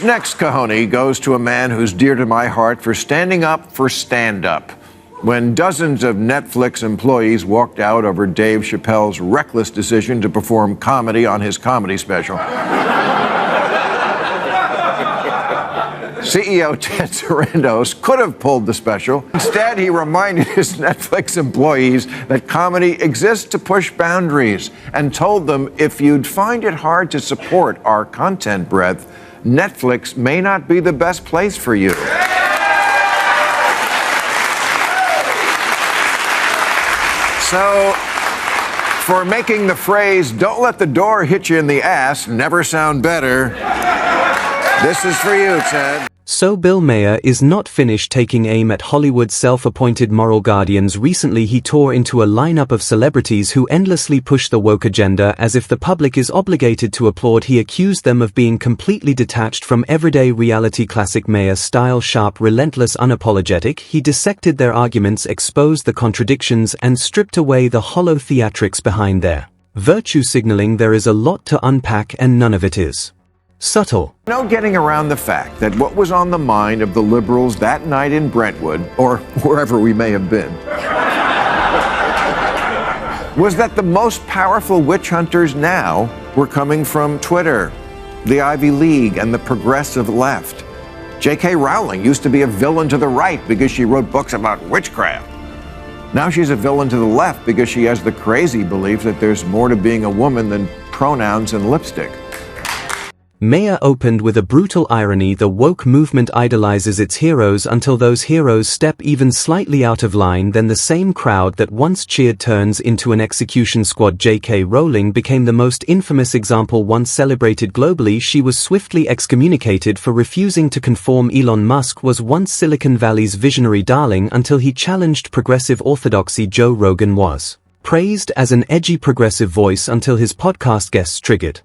Next cojones goes to a man who's dear to my heart for standing up for stand-up. When dozens of Netflix employees walked out over Dave Chappelle's reckless decision to perform comedy on his comedy special, CEO Ted Sarandos could have pulled the special. Instead, he reminded his Netflix employees that comedy exists to push boundaries and told them if you'd find it hard to support our content breadth, Netflix may not be the best place for you. So, for making the phrase, "Don't let the door hit you in the ass," never sound better, this is for you, Ted. So Bill Maher is not finished taking aim at Hollywood's self-appointed moral guardians. Recently he tore into a lineup of celebrities who endlessly push the woke agenda as if the public is obligated to applaud. He accused them of being completely detached from everyday reality. Classic Maher style: sharp, relentless, unapologetic. He dissected their arguments, exposed the contradictions, and stripped away the hollow theatrics behind their virtue signaling. There is a lot to unpack and none of it is subtle. No getting around the fact that what was on the mind of the liberals that night in Brentwood, or wherever we may have been, was that the most powerful witch hunters now were coming from Twitter, the Ivy League, and the progressive left. J.K. Rowling used to be a villain to the right because she wrote books about witchcraft. Now she's a villain to the left because she has the crazy belief that there's more to being a woman than pronouns and lipstick. Maher opened with a brutal irony: the woke movement idolizes its heroes until those heroes step even slightly out of line. Then the same crowd that once cheered turns into an execution squad. J.K. Rowling became the most infamous example. Once celebrated globally, she was swiftly excommunicated for refusing to conform. Elon Musk was once Silicon Valley's visionary darling until he challenged progressive orthodoxy. Joe Rogan was praised as an edgy progressive voice until his podcast guests triggered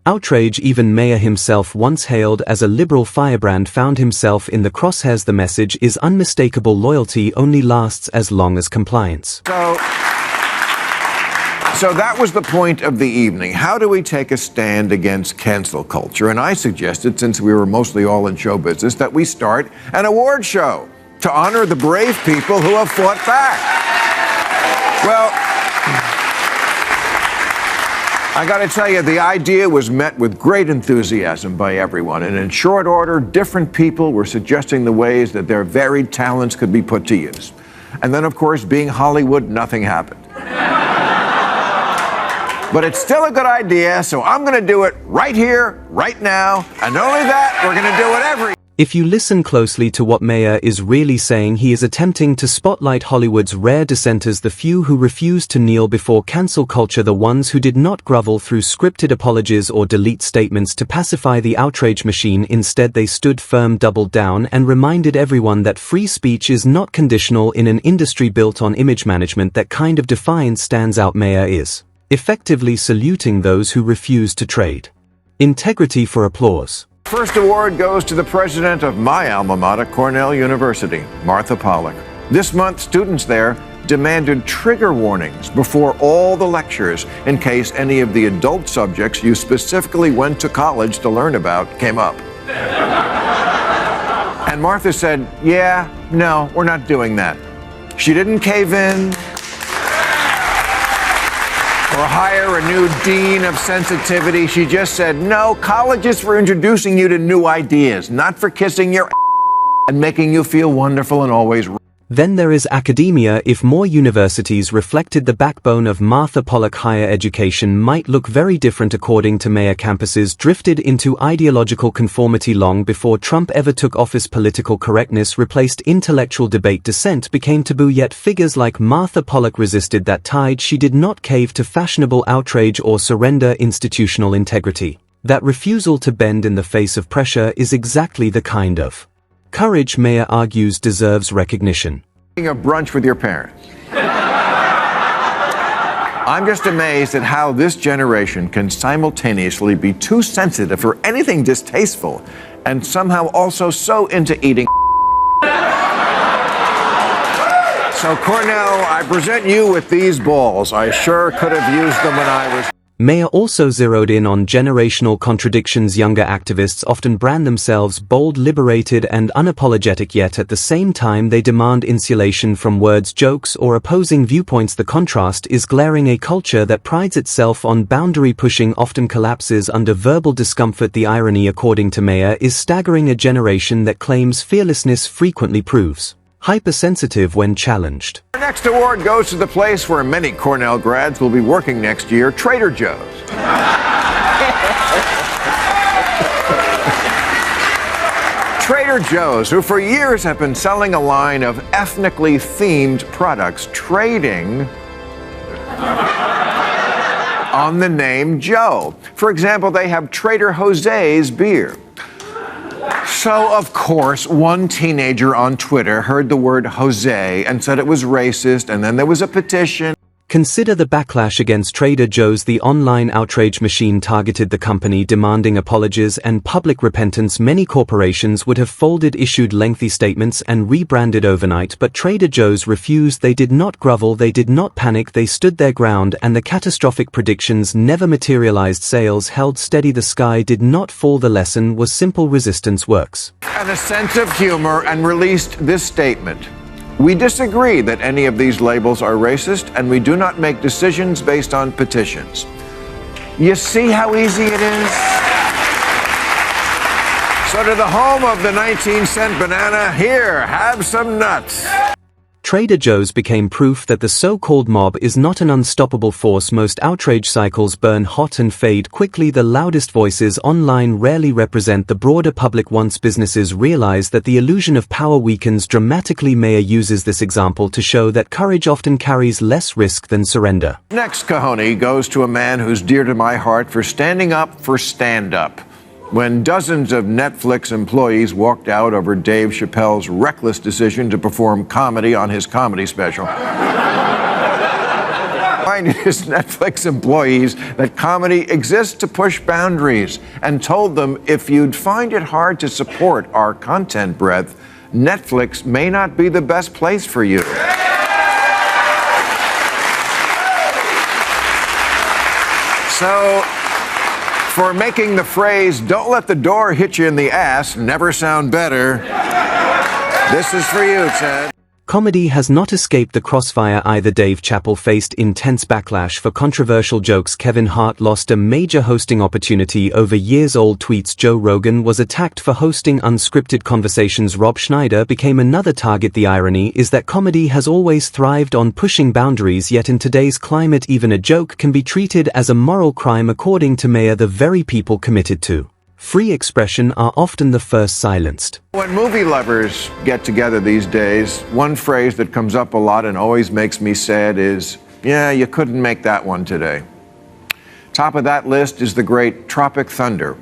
outrage. Even Maher himself, once hailed as a liberal firebrand, found himself in the crosshairs. The message is unmistakable: loyalty only lasts as long as compliance. So that was the point of the evening. How do we take a stand against cancel culture? And I suggested, since we were mostly all in show business, that we start an award show to honor the brave people who have fought back. Well, I got to tell you, the idea was met with great enthusiasm by everyone, and in short order, different people were suggesting the ways that their varied talents could be put to use. And then, of course, being Hollywood, nothing happened. But it's still a good idea, so I'm going to do it right here, right now, and not only that, we're going to do it every... If you listen closely to what Maher is really saying, he is attempting to spotlight Hollywood's rare dissenters, the few who refused to kneel before cancel culture, the ones who did not grovel through scripted apologies or delete statements to pacify the outrage machine. Instead, they stood firm, doubled down, and reminded everyone that free speech is not conditional in an industry built on image management. That kind of defiance stands out. Maher is effectively saluting those who refuse to trade integrity for applause. First award goes to the president of my alma mater, Cornell University, Martha Pollack. This month, students there demanded trigger warnings before all the lectures in case any of the adult subjects you specifically went to college to learn about came up. And Martha said, "Yeah, no, we're not doing that." She didn't cave in or hire a new dean of sensitivity. She just said, "No, college is for introducing you to new ideas, not for kissing your and making you feel wonderful and always." Then there is academia. If more universities reflected the backbone of Martha Pollack, higher education might look very different. According to Maher, campuses drifted into ideological conformity long before Trump ever took office. Political correctness replaced intellectual debate. Dissent became taboo, yet figures like Martha Pollack resisted that tide. She did not cave to fashionable outrage or surrender institutional integrity. That refusal to bend in the face of pressure is exactly the kind of courage, Maher argues, deserves recognition. A brunch with your parents. I'm just amazed at how this generation can simultaneously be too sensitive for anything distasteful and somehow also so into eating. So Cornell, I present you with these balls. I sure could have used them when I was... Maher also zeroed in on generational contradictions. Younger activists often brand themselves bold, liberated, and unapologetic, yet at the same time they demand insulation from words, jokes, or opposing viewpoints. The contrast is glaring. A culture that prides itself on boundary pushing often collapses under verbal discomfort. The irony, according to Maher, is staggering. A generation that claims fearlessness frequently proves hypersensitive when challenged. Our next award goes to the place where many Cornell grads will be working next year, Trader Joe's. Trader Joe's, who for years have been selling a line of ethnically themed products, trading on the name Joe. For example, they have Trader Jose's beer. So, of course, one teenager on Twitter heard the word Jose and said it was racist, and then there was a petition. Consider the backlash against Trader Joe's. The online outrage machine targeted the company, demanding apologies and public repentance. Many corporations would have folded, issued lengthy statements, and rebranded overnight, but Trader Joe's refused. They did not grovel, they did not panic, they stood their ground, and the catastrophic predictions never materialized. Sales held steady, the sky did not fall. The lesson was simple: resistance works. And a sense of humor, and released this statement. We disagree that any of these labels are racist, and we do not make decisions based on petitions. You see how easy it is? So to the home of the 19-cent banana, here, have some nuts. Trader Joe's became proof that the so-called mob is not an unstoppable force. Most outrage cycles burn hot and fade quickly. The loudest voices online rarely represent the broader public. Once businesses realize that the illusion of power weakens dramatically, Maher uses this example to show that courage often carries less risk than surrender. Next cojones goes to a man who's dear to my heart for standing up for stand-up. When dozens of Netflix employees walked out over Dave Chappelle's reckless decision to perform comedy on his comedy special. Reminded his Netflix employees that comedy exists to push boundaries, and told them if you'd find it hard to support our content breadth, Netflix may not be the best place for you. So, for making the phrase, "Don't let the door hit you in the ass," never sound better, this is for you, Ted. Comedy has not escaped the crossfire either. Dave Chappelle faced intense backlash for controversial jokes. Kevin Hart lost a major hosting opportunity over years-old tweets. Joe Rogan was attacked for hosting unscripted conversations. Rob Schneider became another target. The irony is that comedy has always thrived on pushing boundaries, yet in today's climate even a joke can be treated as a moral crime. According to Maher, the very people committed to free expression are often the first silenced. When movie lovers get together these days, one phrase that comes up a lot and always makes me sad is, "Yeah, you couldn't make that one today." Top of that list is the great Tropic Thunder,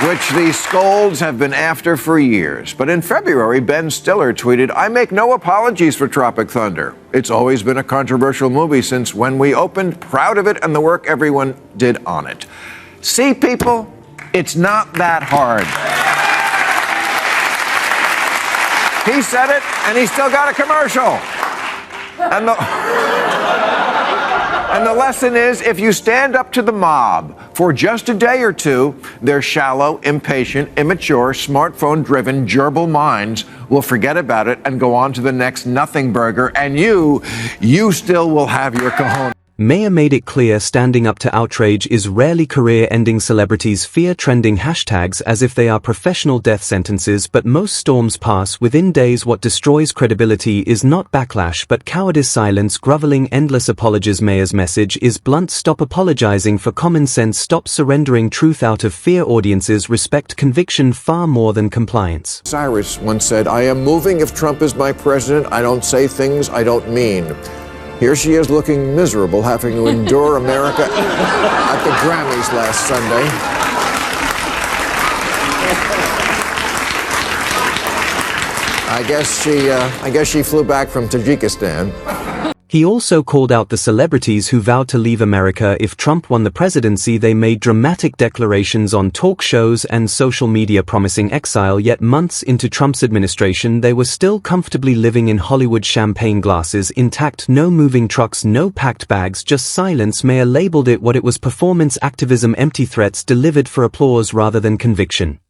which the scolds have been after for years. But in February, Ben Stiller tweeted, "I make no apologies for Tropic Thunder. It's always been a controversial movie since when we opened, proud of it and the work everyone did on it." See, people, it's not that hard. He said it, and he still got a commercial. And the lesson is, if you stand up to the mob for just a day or two, their shallow, impatient, immature, smartphone-driven, gerbil minds will forget about it and go on to the next nothing burger, and you still will have your cojones. Maher made it clear standing up to outrage is rarely career-ending. Celebrities fear trending hashtags as if they are professional death sentences, but most storms pass within days. What destroys credibility is not backlash but cowardice, silence, groveling, endless apologies. Maher's message is blunt: stop apologizing for common sense, stop surrendering truth out of fear. Audiences respect conviction far more than compliance. Cyrus once said, "I am moving if Trump is my president. I don't say things I don't mean." Here she is looking miserable, having to endure America at the Grammys last Sunday. I guess she flew back from Tajikistan. He also called out the celebrities who vowed to leave America if Trump won the presidency. They made dramatic declarations on talk shows and social media promising exile, yet months into Trump's administration they were still comfortably living in Hollywood, champagne glasses intact, no moving trucks, no packed bags, just silence. Maher labeled it what it was: performance activism, empty threats delivered for applause rather than conviction.